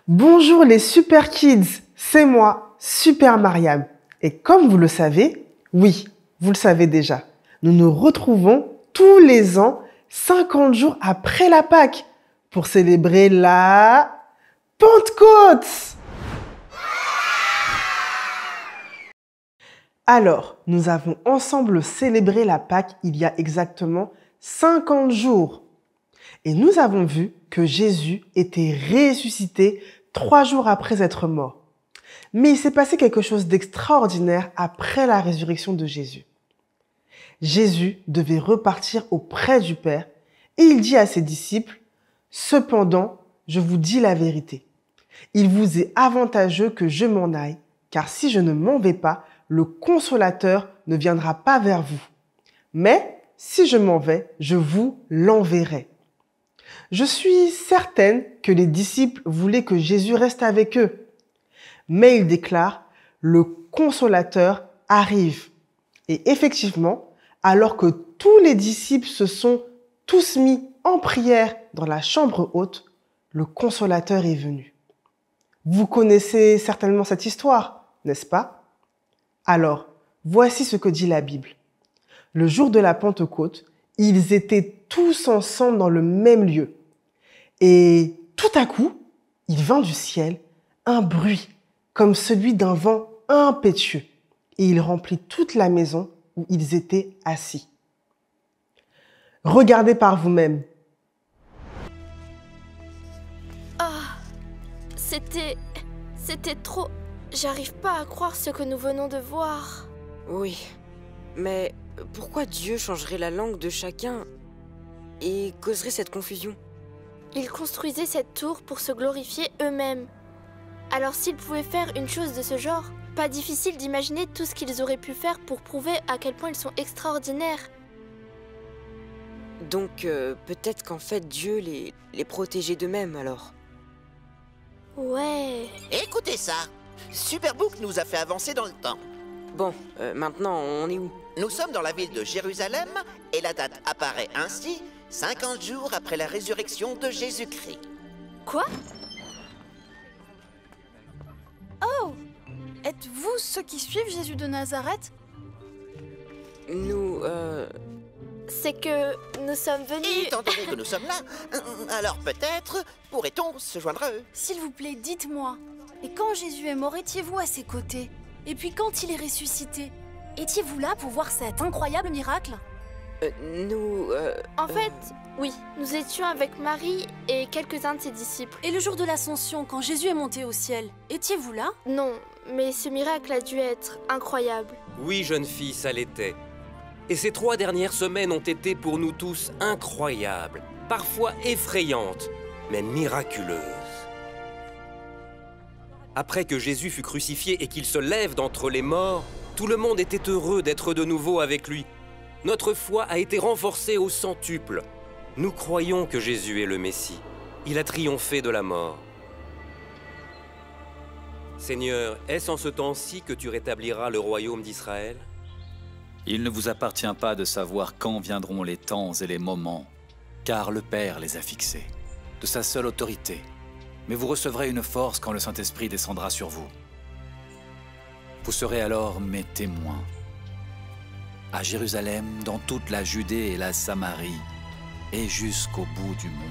Bonjour les Super Kids, c'est moi, Super Mariam. Et comme vous le savez, oui, vous le savez déjà, nous nous retrouvons tous les ans, 50 jours après la Pâque, pour célébrer la Pentecôte. Alors, nous avons ensemble célébré la Pâque il y a exactement 50 jours. Et nous avons vu que Jésus était ressuscité 3 jours après être mort. Mais il s'est passé quelque chose d'extraordinaire après la résurrection de Jésus. Jésus devait repartir auprès du Père et il dit à ses disciples, « Cependant, je vous dis la vérité. Il vous est avantageux que je m'en aille, car si je ne m'en vais pas, le Consolateur ne viendra pas vers vous. Mais si je m'en vais, je vous l'enverrai. » Je suis certaine que les disciples voulaient que Jésus reste avec eux. Mais il déclare, le Consolateur arrive. Et effectivement, alors que tous les disciples se sont tous mis en prière dans la chambre haute, le Consolateur est venu. Vous connaissez certainement cette histoire, n'est-ce pas? Alors, voici ce que dit la Bible. Le jour de la Pentecôte, ils étaient tous ensemble dans le même lieu. Et tout à coup, il vint du ciel un bruit comme celui d'un vent impétueux et il remplit toute la maison où ils étaient assis. Regardez par vous-même. Ah, c'était trop... J'arrive pas à croire ce que nous venons de voir. Oui, mais pourquoi Dieu changerait la langue de chacun et causerait cette confusion? Ils construisaient cette tour pour se glorifier eux-mêmes. Alors s'ils pouvaient faire une chose de ce genre, pas difficile d'imaginer tout ce qu'ils auraient pu faire pour prouver à quel point ils sont extraordinaires. Donc peut-être qu'en fait Dieu les protégeait d'eux-mêmes alors. Ouais... Écoutez ça, Superbook nous a fait avancer dans le temps. Bon, maintenant on est où? Nous sommes dans la ville de Jérusalem et la date apparaît ainsi 50 jours après la résurrection de Jésus-Christ. Quoi? Oh! Êtes-vous ceux qui suivent Jésus de Nazareth? Nous, C'est que nous sommes Et venus... étant donné que nous sommes là, alors peut-être pourrait-on se joindre à eux. S'il vous plaît, dites-moi. Et quand Jésus est mort, étiez-vous à ses côtés? Et puis quand il est ressuscité, étiez-vous là pour voir cet incroyable miracle? En fait, oui, nous étions avec Marie et quelques-uns de ses disciples. Et le jour de l'Ascension, quand Jésus est monté au ciel, étiez-vous là? Non, mais ce miracle a dû être incroyable. Oui, jeune fille, ça l'était. Et ces 3 dernières semaines ont été pour nous tous incroyables, parfois effrayantes, mais miraculeuses. Après que Jésus fut crucifié et qu'il se lève d'entre les morts, tout le monde était heureux d'être de nouveau avec lui. Notre foi a été renforcée au centuple. Nous croyons que Jésus est le Messie. Il a triomphé de la mort. Seigneur, est-ce en ce temps-ci que tu rétabliras le royaume d'Israël? Il ne vous appartient pas de savoir quand viendront les temps et les moments, car le Père les a fixés, de sa seule autorité. Mais vous recevrez une force quand le Saint-Esprit descendra sur vous. Vous serez alors mes témoins, à Jérusalem, dans toute la Judée et la Samarie, et jusqu'au bout du monde.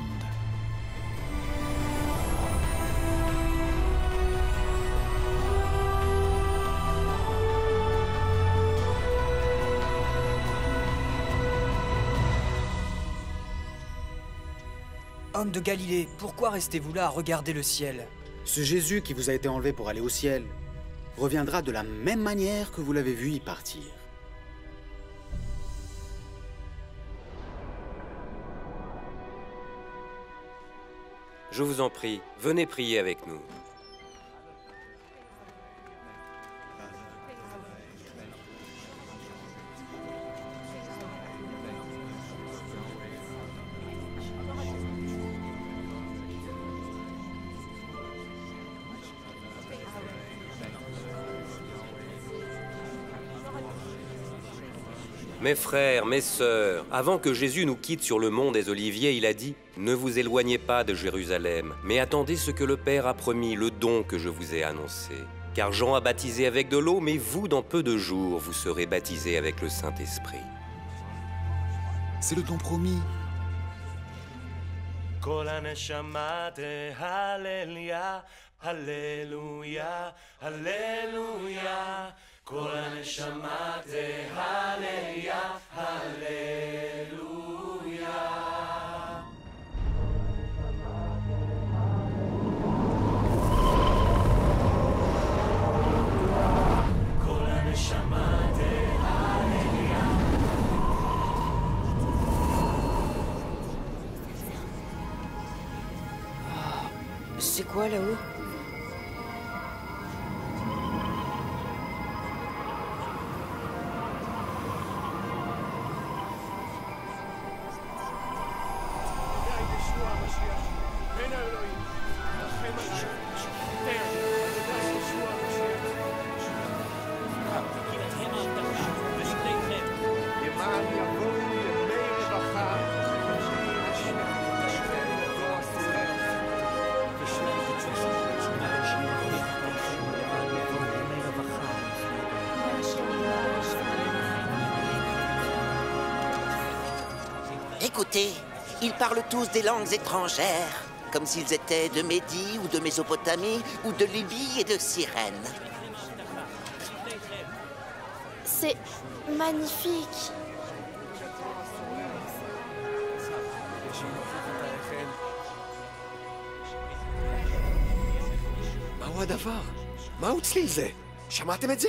Homme de Galilée, pourquoi restez-vous là à regarder le ciel? Ce Jésus qui vous a été enlevé pour aller au ciel reviendra de la même manière que vous l'avez vu y partir. Je vous en prie, venez prier avec nous. Mes frères, mes sœurs, avant que Jésus nous quitte sur le mont des Oliviers, il a dit « Ne vous éloignez pas de Jérusalem, mais attendez ce que le Père a promis, le don que je vous ai annoncé. Car Jean a baptisé avec de l'eau, mais vous, dans peu de jours, vous serez baptisés avec le Saint-Esprit. » C'est le don promis. Alléluia, Alléluia. כל הנשמה תהלליה, הללויה. כל הנשמה תהלליה. C'est quoi là-haut? Écoutez, ils parlent tous des langues étrangères, comme s'ils étaient de Médie ou de Mésopotamie ou de Libye et de Cyrène. C'est magnifique. מהו הדבר? מהו צליל זה? שמעתם את זה?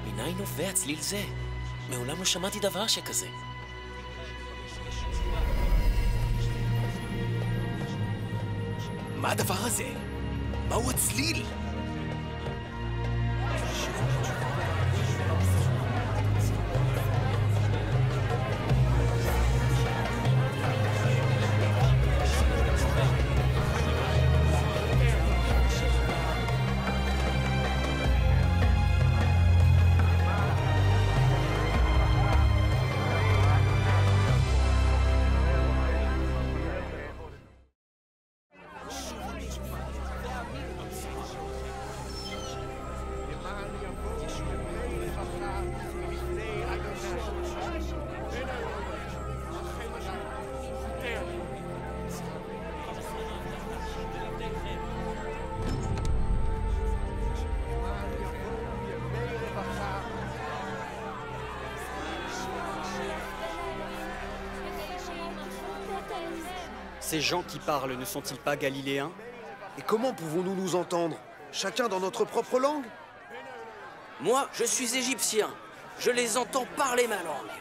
מניין נובע צליל זה? מעולם לא שמעתי דבר שכזה. מה הדבר הזה? מהו הצליל? Ces gens qui parlent ne sont-ils pas galiléens? Et comment pouvons-nous nous entendre? Chacun dans notre propre langue? Moi, je suis égyptien. Je les entends parler ma langue.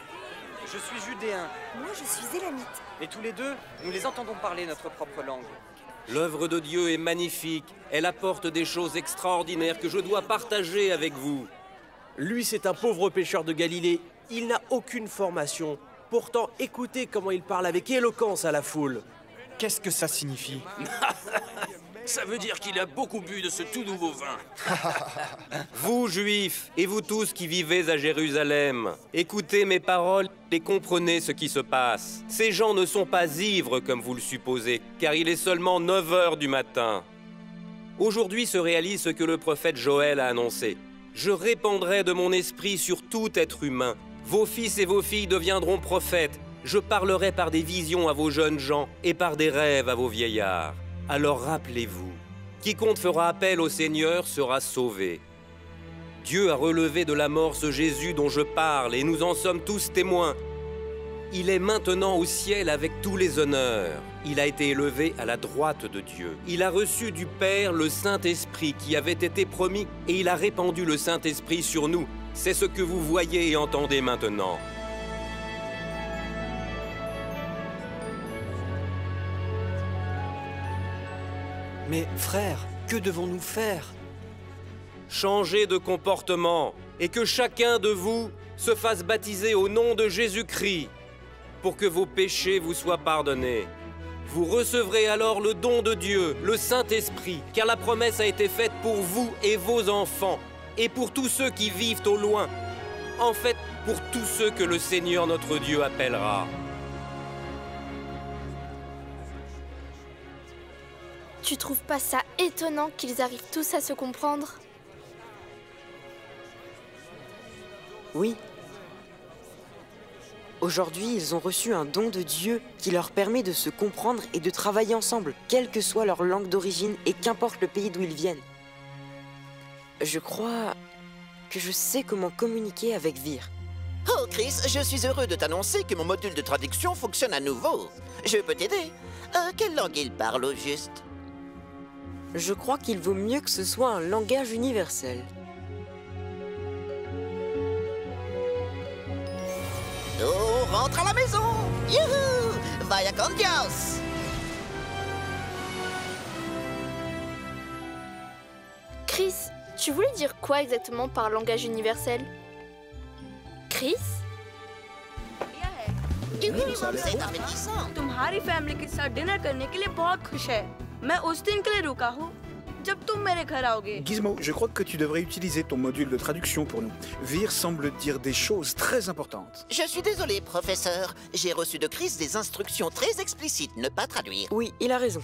Je suis judéen. Moi, je suis élamite. Et tous les deux, nous les entendons parler notre propre langue. L'œuvre de Dieu est magnifique. Elle apporte des choses extraordinaires que je dois partager avec vous. Lui, c'est un pauvre pêcheur de Galilée. Il n'a aucune formation. Pourtant, écoutez comment il parle avec éloquence à la foule. Qu'est-ce que ça signifie? Ça veut dire qu'il a beaucoup bu de ce tout nouveau vin. Vous, Juifs, et vous tous qui vivez à Jérusalem, écoutez mes paroles et comprenez ce qui se passe. Ces gens ne sont pas ivres comme vous le supposez, car il est seulement 9 heures du matin. Aujourd'hui se réalise ce que le prophète Joël a annoncé. Je répandrai de mon esprit sur tout être humain. Vos fils et vos filles deviendront prophètes. Je parlerai par des visions à vos jeunes gens et par des rêves à vos vieillards. Alors rappelez-vous, quiconque fera appel au Seigneur sera sauvé. Dieu a relevé de la mort ce Jésus dont je parle et nous en sommes tous témoins. Il est maintenant au ciel avec tous les honneurs. Il a été élevé à la droite de Dieu. Il a reçu du Père le Saint-Esprit qui avait été promis et il a répandu le Saint-Esprit sur nous. C'est ce que vous voyez et entendez maintenant. Mais frère, que devons-nous faire? Changez de comportement et que chacun de vous se fasse baptiser au nom de Jésus-Christ pour que vos péchés vous soient pardonnés. Vous recevrez alors le don de Dieu, le Saint-Esprit, car la promesse a été faite pour vous et vos enfants, et pour tous ceux qui vivent au loin. En fait, pour tous ceux que le Seigneur notre Dieu appellera. Tu trouves pas ça étonnant qu'ils arrivent tous à se comprendre? Oui. Aujourd'hui, ils ont reçu un don de Dieu qui leur permet de se comprendre et de travailler ensemble, quelle que soit leur langue d'origine et qu'importe le pays d'où ils viennent. Je crois que je sais comment communiquer avec Vir. Oh Chris, je suis heureux de t'annoncer que mon module de traduction fonctionne à nouveau. Je peux t'aider. Quelle langue il parle au juste? Je crois qu'il vaut mieux que ce soit un langage universel. Oh, rentre à la maison! Youhou! Vaya con Dios! Chris, tu voulais dire quoi exactement par langage universel? Chris? C'est appétissant! तुम्हारी फैमिली के साथ डिनर करने के लिए बहुत खुश है। मैं उस दिन के लिए रुका हूँ जब तुम मेरे घर आओगे। Gizmo, je crois que tu devrais utiliser ton module de traduction pour nous. Vir semble dire des choses très importantes. Je suis désolé, professeur. J'ai reçu de Chris des instructions très explicites, ne pas traduire. Oui, il a raison.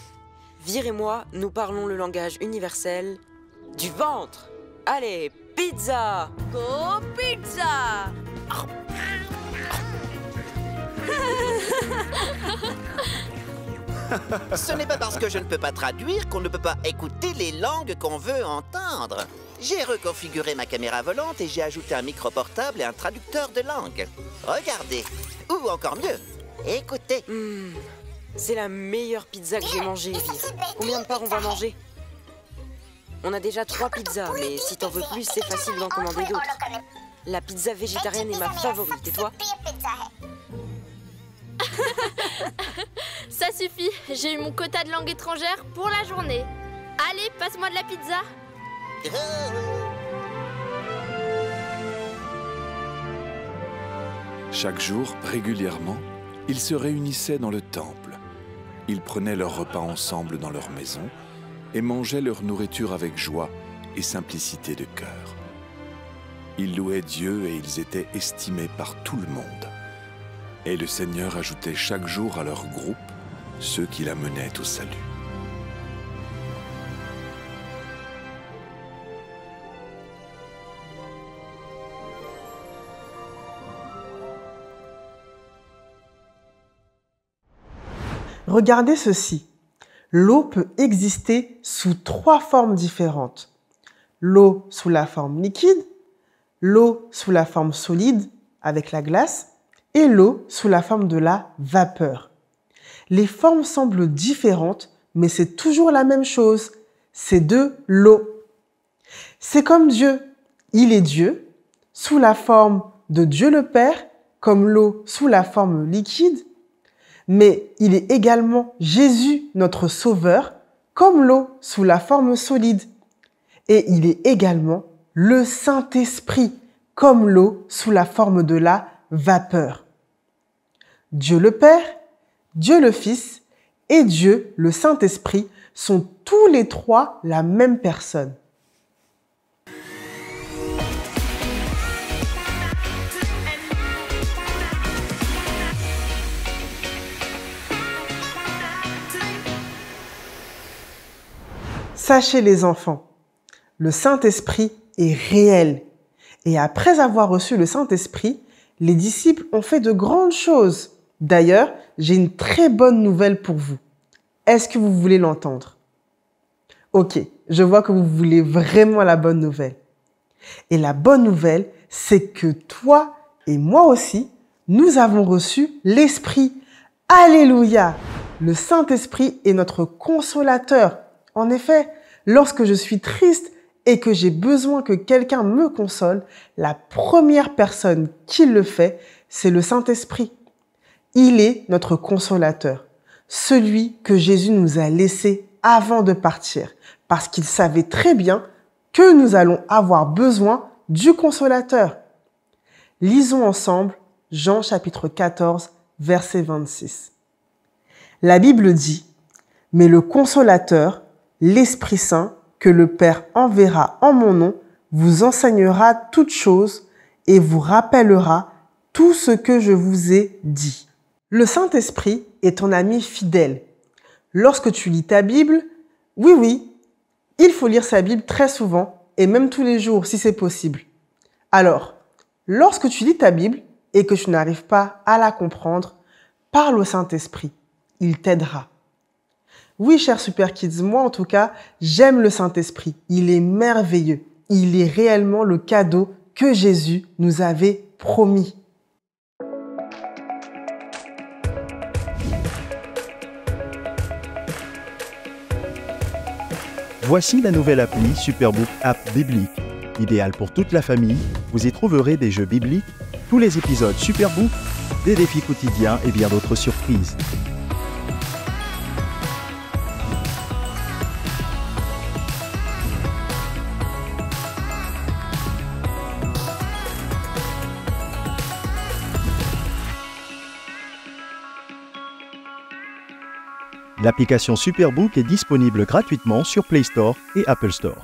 Vir et moi, nous parlons le langage universel du ventre. Allez, pizza! Go pizza! Ce n'est pas parce que je ne peux pas traduire qu'on ne peut pas écouter les langues qu'on veut entendre. J'ai reconfiguré ma caméra volante et j'ai ajouté un micro portable et un traducteur de langue. Regardez, ou encore mieux, écoutez. C'est la meilleure pizza que j'ai mangée, Vir. Combien de parts on va manger? On a déjà 3 pizzas, mais si t'en veux plus, c'est facile d'en commander d'autres. La pizza végétarienne est ma favorite, et toi? Ça suffit, j'ai eu mon quota de langue étrangère pour la journée. Allez, passe-moi de la pizza. Chaque jour, régulièrement, ils se réunissaient dans le temple. Ils prenaient leur repas ensemble dans leur maison et mangeaient leur nourriture avec joie et simplicité de cœur. Ils louaient Dieu et ils étaient estimés par tout le monde. Et le Seigneur ajoutait chaque jour à leur groupe ceux qui l'amenaient au salut. Regardez ceci. L'eau peut exister sous 3 formes différentes. L'eau sous la forme liquide, l'eau sous la forme solide avec la glace et l'eau sous la forme de la vapeur. Les formes semblent différentes, mais c'est toujours la même chose. C'est de l'eau. C'est comme Dieu. Il est Dieu, sous la forme de Dieu le Père, comme l'eau sous la forme liquide, mais il est également Jésus, notre Sauveur, comme l'eau sous la forme solide. Et il est également le Saint-Esprit, comme l'eau sous la forme de la vapeur. Dieu le Père, Dieu le Fils et Dieu le Saint-Esprit sont tous les 3 la même personne. Sachez les enfants, le Saint-Esprit est réel. Et après avoir reçu le Saint-Esprit, les disciples ont fait de grandes choses. D'ailleurs, j'ai une très bonne nouvelle pour vous. Est-ce que vous voulez l'entendre? Ok, je vois que vous voulez vraiment la bonne nouvelle. Et la bonne nouvelle, c'est que toi et moi aussi, nous avons reçu l'Esprit. Alléluia! Le Saint-Esprit est notre consolateur. En effet, lorsque je suis triste et que j'ai besoin que quelqu'un me console, la première personne qui le fait, c'est le Saint-Esprit. Il est notre consolateur, celui que Jésus nous a laissé avant de partir, parce qu'il savait très bien que nous allons avoir besoin du consolateur. Lisons ensemble Jean chapitre 14, verset 26. La Bible dit, « Mais le Consolateur, l'Esprit Saint, que le Père enverra en mon nom, vous enseignera toutes choses et vous rappellera tout ce que je vous ai dit. » Le Saint-Esprit est ton ami fidèle. Lorsque tu lis ta Bible, oui, il faut lire sa Bible très souvent et même tous les jours si c'est possible. Alors, lorsque tu lis ta Bible et que tu n'arrives pas à la comprendre, parle au Saint-Esprit. Il t'aidera. Oui, chers Super Kids, moi en tout cas, j'aime le Saint-Esprit. Il est merveilleux. Il est réellement le cadeau que Jésus nous avait promis. Voici la nouvelle appli Superbook App Biblique. Idéale pour toute la famille, vous y trouverez des jeux bibliques, tous les épisodes Superbook, des défis quotidiens et bien d'autres surprises. L'application Superbook est disponible gratuitement sur Play Store et Apple Store.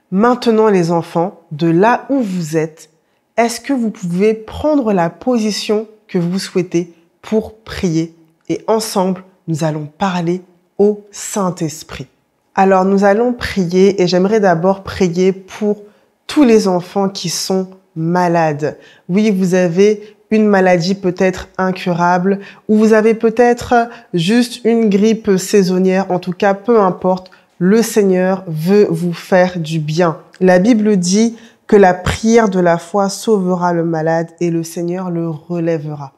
Maintenant les enfants, de là où vous êtes, est-ce que vous pouvez prendre la position que vous souhaitez pour prier? Et ensemble, nous allons parler au Saint-Esprit. Alors nous allons prier et j'aimerais d'abord prier pour tous les enfants qui sont malades. Oui, vous avez une maladie peut-être incurable ou vous avez peut-être juste une grippe saisonnière. En tout cas, peu importe, le Seigneur veut vous faire du bien. La Bible dit que la prière de la foi sauvera le malade et le Seigneur le relèvera.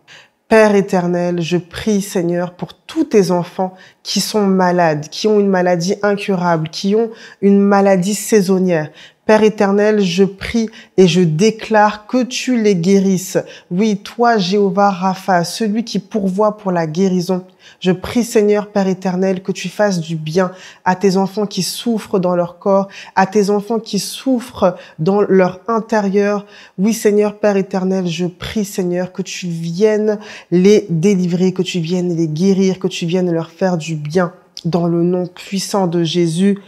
Père éternel, je prie, Seigneur, pour tous tes enfants qui sont malades, qui ont une maladie incurable, qui ont une maladie saisonnière. Père éternel, je prie et je déclare que tu les guérisses. Oui, toi, Jéhovah Rapha, celui qui pourvoit pour la guérison. Je prie, Seigneur, Père éternel, que tu fasses du bien à tes enfants qui souffrent dans leur corps, à tes enfants qui souffrent dans leur intérieur. Oui, Seigneur, Père éternel, je prie, Seigneur, que tu viennes les délivrer, que tu viennes les guérir, que tu viennes leur faire du bien. Dans le nom puissant de Jésus.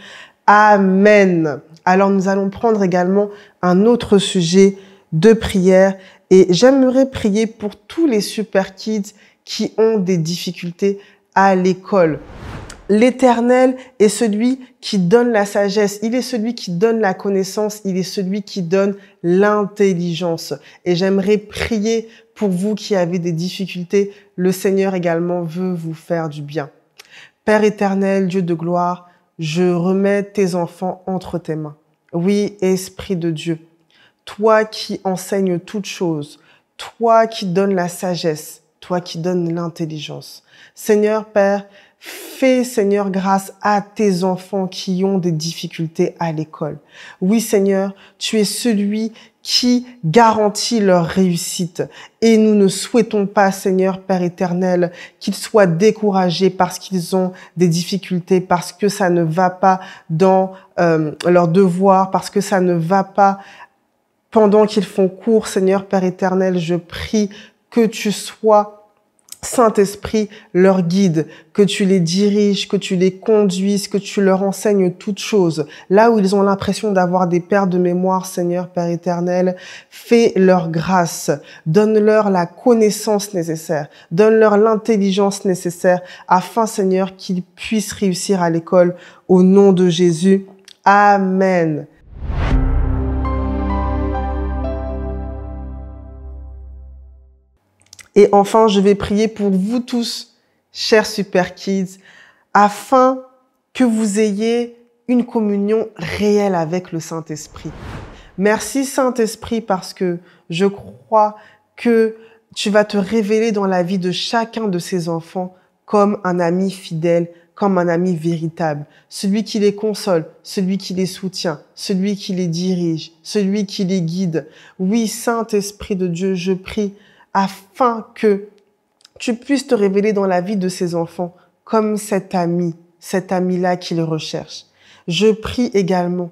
Amen. Alors nous allons prendre également un autre sujet de prière et j'aimerais prier pour tous les Super Kids qui ont des difficultés à l'école. L'Éternel est celui qui donne la sagesse, il est celui qui donne la connaissance, il est celui qui donne l'intelligence. Et j'aimerais prier pour vous qui avez des difficultés. Le Seigneur également veut vous faire du bien. Père éternel, Dieu de gloire, je remets tes enfants entre tes mains. Oui, Esprit de Dieu, toi qui enseignes toutes choses, toi qui donnes la sagesse, toi qui donnes l'intelligence. Seigneur Père, fais, Seigneur, grâce à tes enfants qui ont des difficultés à l'école. Oui, Seigneur, tu es celui qui garantit leur réussite. Et nous ne souhaitons pas, Seigneur Père éternel, qu'ils soient découragés parce qu'ils ont des difficultés, parce que ça ne va pas dans leurs devoirs, parce que ça ne va pas pendant qu'ils font cours. Seigneur Père éternel, je prie que tu sois Saint-Esprit, leur guide, que tu les diriges, que tu les conduises, que tu leur enseignes toutes choses. Là où ils ont l'impression d'avoir des pertes de mémoire, Seigneur Père éternel, fais leur grâce, donne-leur la connaissance nécessaire, donne-leur l'intelligence nécessaire afin, Seigneur, qu'ils puissent réussir à l'école au nom de Jésus. Amen. Et enfin, je vais prier pour vous tous, chers Super Kids, afin que vous ayez une communion réelle avec le Saint-Esprit. Merci Saint-Esprit parce que je crois que tu vas te révéler dans la vie de chacun de ces enfants comme un ami fidèle, comme un ami véritable, celui qui les console, celui qui les soutient, celui qui les dirige, celui qui les guide. Oui, Saint-Esprit de Dieu, je prie afin que tu puisses te révéler dans la vie de ces enfants comme cet ami-là qu'ils recherchent. Je prie également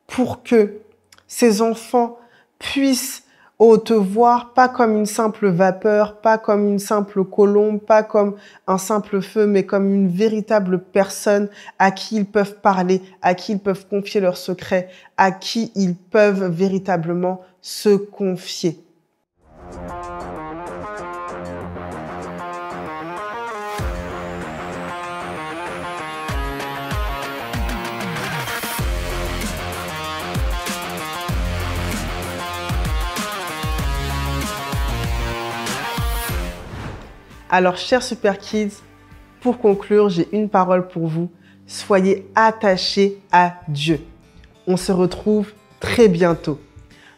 pour que ces enfants puissent Oh, te voir pas comme une simple vapeur, pas comme une simple colombe, pas comme un simple feu, mais comme une véritable personne à qui ils peuvent parler, à qui ils peuvent confier leurs secrets, à qui ils peuvent véritablement se confier. Alors, chers Super Kids, pour conclure, j'ai une parole pour vous. Soyez attachés à Dieu. On se retrouve très bientôt.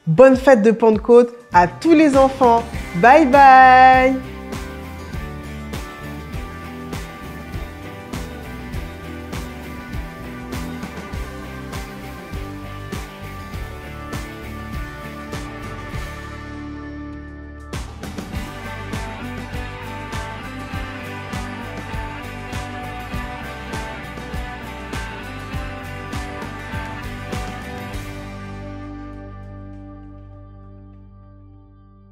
Bonne fête de Pentecôte à tous les enfants. Bye bye!